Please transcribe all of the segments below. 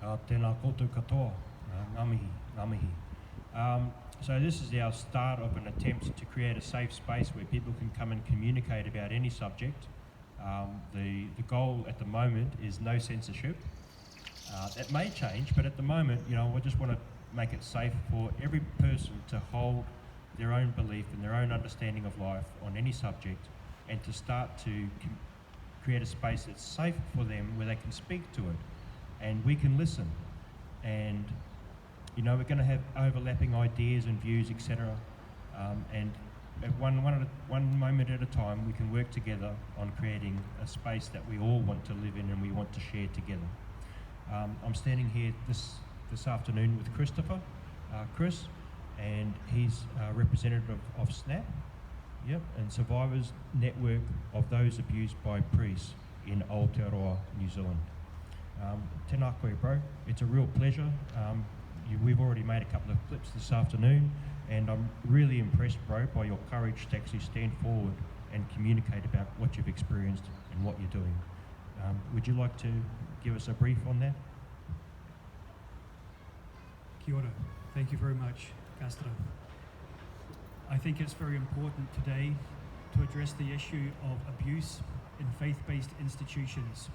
Tēnā koutou katoa, ngā mihi, ngā mihi. So this is our start of an attempt to create a safe space where people can come and communicate about any subject. The goal at the moment is no censorship. That may change, but at the moment, I just want to make it safe for every person to hold their own belief and their own understanding of life on any subject, and to start to create a space that's safe for them where they can speak to it and we can listen. And we're going to have overlapping ideas and views, etc. And at one moment at a time, we can work together on creating a space that we all want to live in and we want to share together. I'm standing here this afternoon with Chris, and he's a representative of SNAP, and Survivors Network of those abused by priests in Aotearoa, New Zealand. Tēnā koe, bro. It's a real pleasure. We've already made a couple of clips this afternoon, and I'm really impressed, bro, by your courage to actually stand forward and communicate about what you've experienced and what you're doing. Would you like to give us a brief on that? Kia ora. Thank you very much, Gastra. I think it's very important today to address the issue of abuse in faith-based institutions.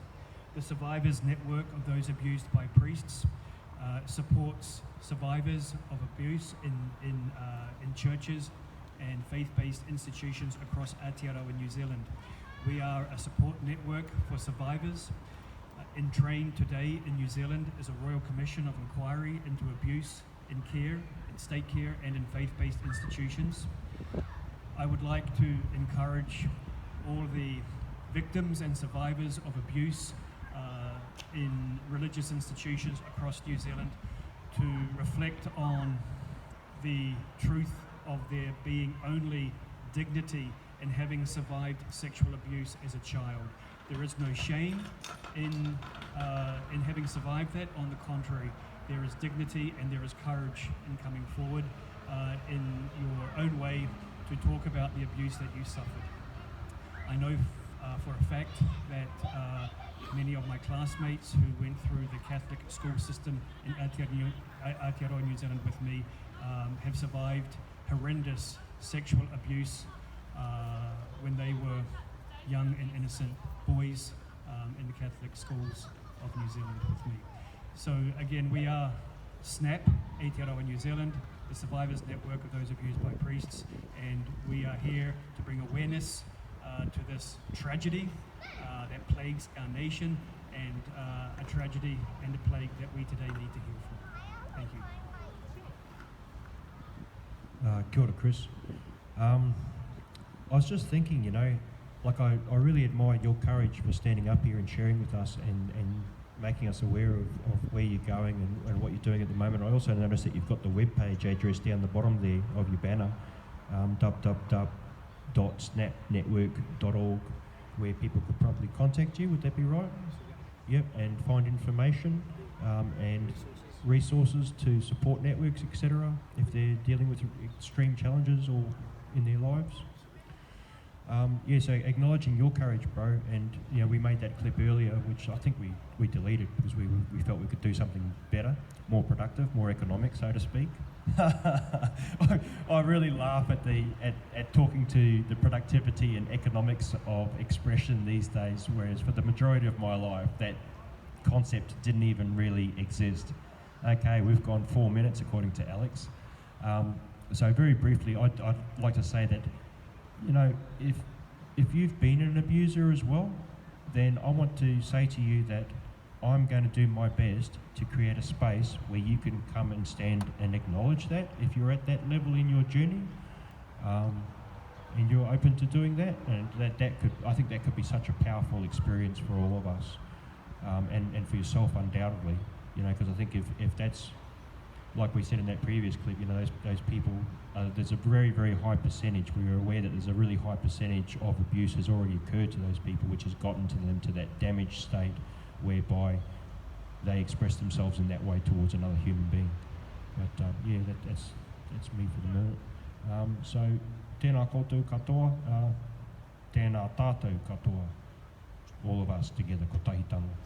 The Survivors Network of those abused by priests supports survivors of abuse in churches and faith-based institutions across Aotearoa, New Zealand. We are a support network for survivors. Entrained today in New Zealand is a Royal Commission of Inquiry into abuse in care, in state care and in faith-based institutions. I would like to encourage all the victims and survivors of abuse in religious institutions across New Zealand to reflect on the truth of there being only dignity in having survived sexual abuse as a child. There is no shame in having survived that. On the contrary, there is dignity and there is courage in coming forward in your own way to talk about the abuse that you suffered. I know for a fact that many of my classmates who went through the Catholic school system in Aotearoa, New Zealand with me have survived horrendous sexual abuse when they were young and innocent boys in the Catholic schools of New Zealand with me. So again, we are SNAP, Aotearoa, New Zealand, the Survivors Network of those abused by priests, and we are here to bring awareness to this tragedy that plagues our nation, and a tragedy and a plague that we today need to heal from. Thank you. Kia ora, Chris. I was just thinking, I really admire your courage for standing up here and sharing with us and making us aware of where you're going and what you're doing at the moment. I also noticed that you've got the webpage address down the bottom there of your banner, www.snapnetwork.org, where people could probably contact you. Would that be right? Yep, and find information and resources to support networks, etc., if they're dealing with extreme challenges or in their lives. So acknowledging your courage, bro, and we made that clip earlier, which I think we deleted because we felt we could do something better, more productive, more economic, so to speak. I really laugh at talking to the productivity and economics of expression these days, whereas for the majority of my life that concept didn't even really exist. Okay, we've gone 4 minutes according to Alex. So very briefly, I'd like to say that if you've been an abuser as well, then I want to say to you that I'm going to do my best to create a space where you can come and stand and acknowledge that if you're at that level in your journey, and you're open to doing that, and I think that could be such a powerful experience for all of us, and for yourself undoubtedly, because I think if that's, like we said in that previous clip, those people, there's a very, very high percentage. We are aware that there's a really high percentage of abuse has already occurred to those people, which has gotten to them to that damaged state whereby they express themselves in that way towards another human being. But that's me for the minute. So tēnā koutou katoa, tēnā tātou katoa, all of us together, ko tahi tango.